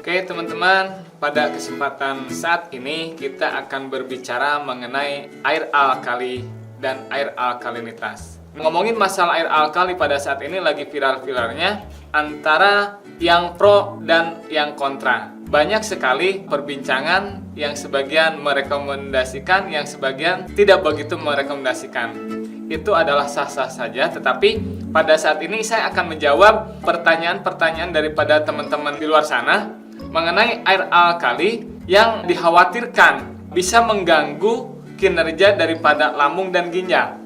Oke teman-teman, pada kesempatan saat ini kita akan berbicara mengenai air alkali dan air alkalinitas. Ngomongin masalah air alkali pada saat ini lagi viral-viralnya antara yang pro dan yang kontra. Banyak sekali perbincangan yang sebagian merekomendasikan, yang sebagian tidak begitu merekomendasikan. Itu adalah sah-sah saja, tetapi pada saat ini saya akan menjawab pertanyaan-pertanyaan daripada teman-teman di luar sana mengenai air alkali yang dikhawatirkan bisa mengganggu kinerja daripada lambung dan ginjal.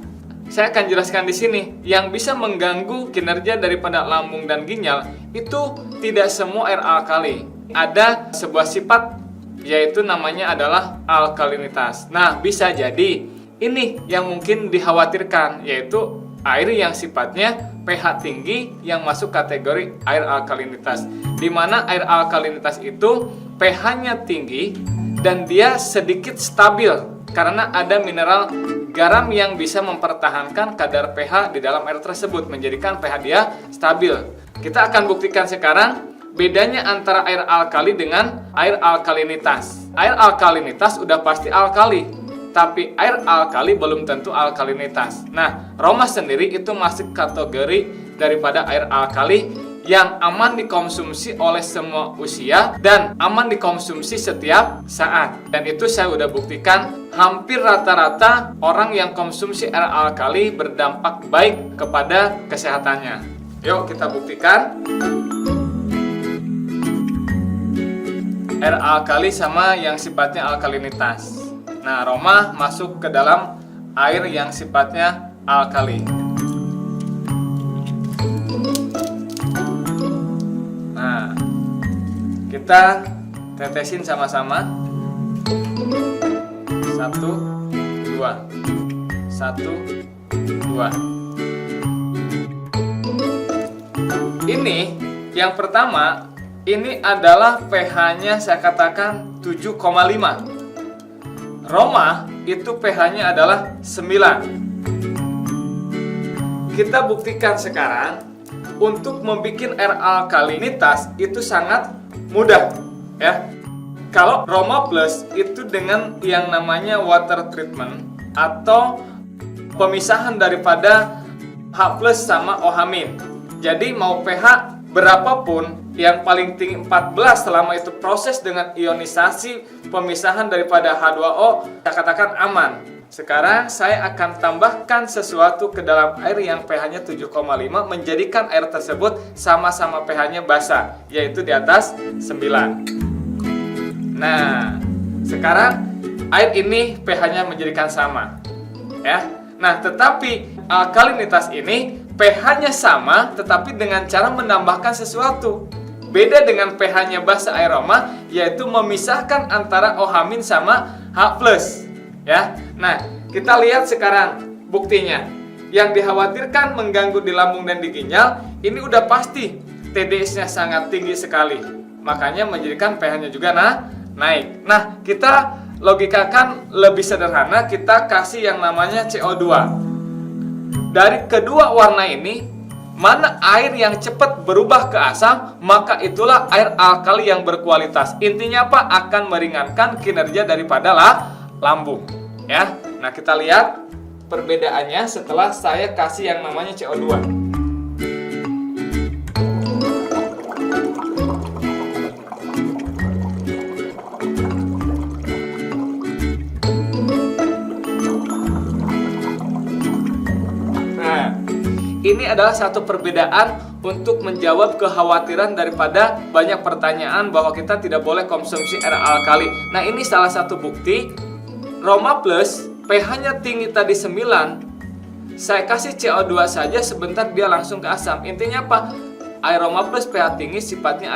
Saya akan jelaskan di sini, yang bisa mengganggu kinerja daripada lambung dan ginjal itu tidak semua air alkali. Ada sebuah sifat yaitu namanya adalah alkalinitas. Nah, bisa jadi ini yang mungkin dikhawatirkan, yaitu air yang sifatnya pH tinggi yang masuk kategori air alkalinitas. Di mana air alkalinitas itu pH-nya tinggi dan dia sedikit stabil karena ada mineral garam yang bisa mempertahankan kadar pH di dalam air tersebut, menjadikan pH dia stabil. Kita akan buktikan sekarang bedanya antara air alkali dengan air alkalinitas. Air alkalinitas udah pasti alkali, tapi air alkali belum tentu alkalinitas. Nah, Roma sendiri itu masuk kategori daripada air alkali yang aman dikonsumsi oleh semua usia dan aman dikonsumsi setiap saat. Dan itu saya udah buktikan, hampir rata-rata orang yang konsumsi air alkali berdampak baik kepada kesehatannya. Yuk kita buktikan. Air alkali sama yang sifatnya alkalinitas. Nah, Roma masuk ke dalam air yang sifatnya alkali. Nah, kita tetesin sama-sama. 1, 2. 1, 2. Ini yang pertama, ini adalah pH-nya saya katakan 7,5. Roma itu pH-nya adalah 9. Kita buktikan sekarang, untuk membuat air alkalinitas itu sangat mudah, ya. Kalau Roma Plus itu dengan yang namanya water treatment atau pemisahan daripada H+ sama OH-. Jadi mau pH berapapun, yang paling tinggi 14 selama itu proses dengan ionisasi pemisahan daripada H2O, kita katakan aman. Sekarang saya akan tambahkan sesuatu ke dalam air yang pH-nya 7,5, menjadikan air tersebut sama-sama pH-nya basah, yaitu di atas 9. Nah, sekarang air ini pH-nya menjadikan sama, ya. Nah, tetapi alkalinitas ini pH-nya sama, tetapi dengan cara menambahkan sesuatu. Beda dengan pH-nya basah air Roma, yaitu memisahkan antara OH- sama H+. Ya, nah kita lihat sekarang buktinya. Yang dikhawatirkan mengganggu di lambung dan di ginjal, ini udah pasti TDS-nya sangat tinggi sekali. Makanya menjadikan pH-nya juga naik. Nah, kita logikakan lebih sederhana, kita kasih yang namanya CO2. Dari kedua warna ini, mana air yang cepat berubah ke asam, maka itulah air alkali yang berkualitas. Intinya apa? Akan meringankan kinerja daripada lambung, ya. Nah, kita lihat perbedaannya setelah saya kasih yang namanya CO2. Nah, ini adalah satu perbedaan untuk menjawab kekhawatiran daripada banyak pertanyaan bahwa kita tidak boleh konsumsi air alkali. Nah, ini salah satu bukti. Roma Plus pH-nya tinggi tadi 9, saya kasih CO2 saja sebentar dia langsung ke asam. Intinya apa? Air Roma Plus pH tinggi sifatnya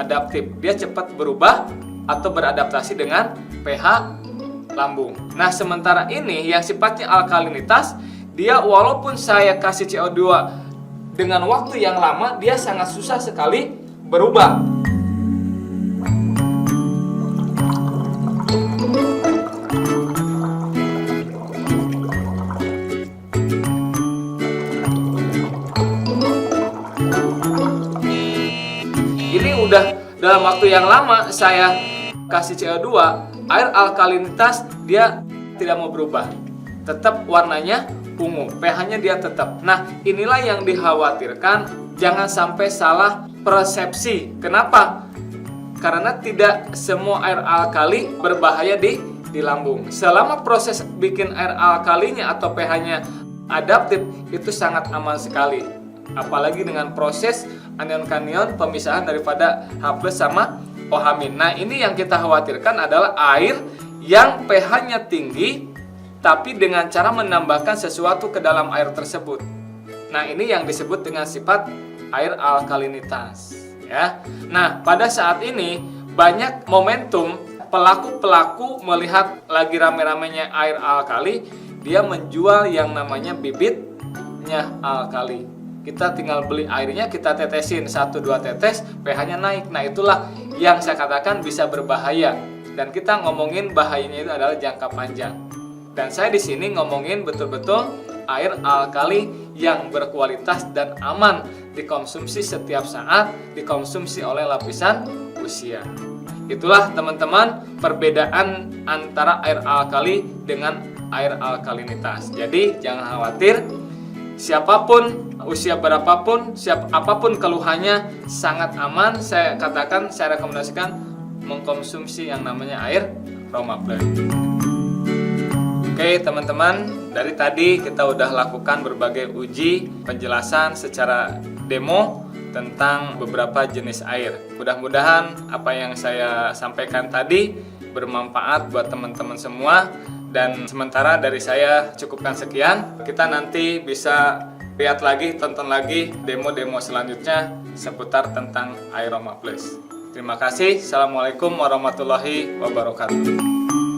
adaptif. Dia cepat berubah atau beradaptasi dengan pH lambung. Nah, sementara ini yang sifatnya alkalinitas, dia walaupun saya kasih CO2 dengan waktu yang lama, dia sangat susah sekali berubah. Ini udah dalam waktu yang lama saya kasih CO2, air alkalinitas dia tidak mau berubah. Tetap warnanya ungu, pH-nya dia tetap. Nah, inilah yang dikhawatirkan, jangan sampai salah persepsi. Kenapa? Karena tidak semua air alkali berbahaya di lambung. Selama proses bikin air alkalinya atau pH-nya adaptif, itu sangat aman sekali. Apalagi dengan proses anion-kanion pemisahan daripada H+ sama OH-. Nah, ini yang kita khawatirkan adalah air yang pH-nya tinggi tapi dengan cara menambahkan sesuatu ke dalam air tersebut. Nah, ini yang disebut dengan sifat air alkalinitas, ya. Nah, pada saat ini banyak momentum pelaku-pelaku melihat lagi rame-ramenya air alkali, dia menjual yang namanya bibitnya alkali. Kita tinggal beli airnya, kita tetesin 1-2 tetes, pH-nya naik. Nah, itulah yang saya katakan bisa berbahaya. Dan kita ngomongin bahayanya itu adalah jangka panjang. Dan saya di sini ngomongin betul-betul air alkali yang berkualitas dan aman dikonsumsi setiap saat, dikonsumsi oleh lapisan usia. Itulah teman-teman perbedaan antara air alkali dengan air alkalinitas. Jadi jangan khawatir, siapapun, usia berapapun, apapun keluhannya sangat aman. Saya katakan, saya rekomendasikan mengkonsumsi yang namanya air Roma Plus. Oke teman-teman, dari tadi kita udah lakukan berbagai uji penjelasan secara demo tentang beberapa jenis air. Mudah-mudahan apa yang saya sampaikan tadi bermanfaat buat teman-teman semua. Dan sementara dari saya cukupkan sekian. Kita nanti bisa lihat lagi, tonton lagi demo-demo selanjutnya seputar tentang air Roma Plus. Terima kasih. Assalamualaikum warahmatullahi wabarakatuh.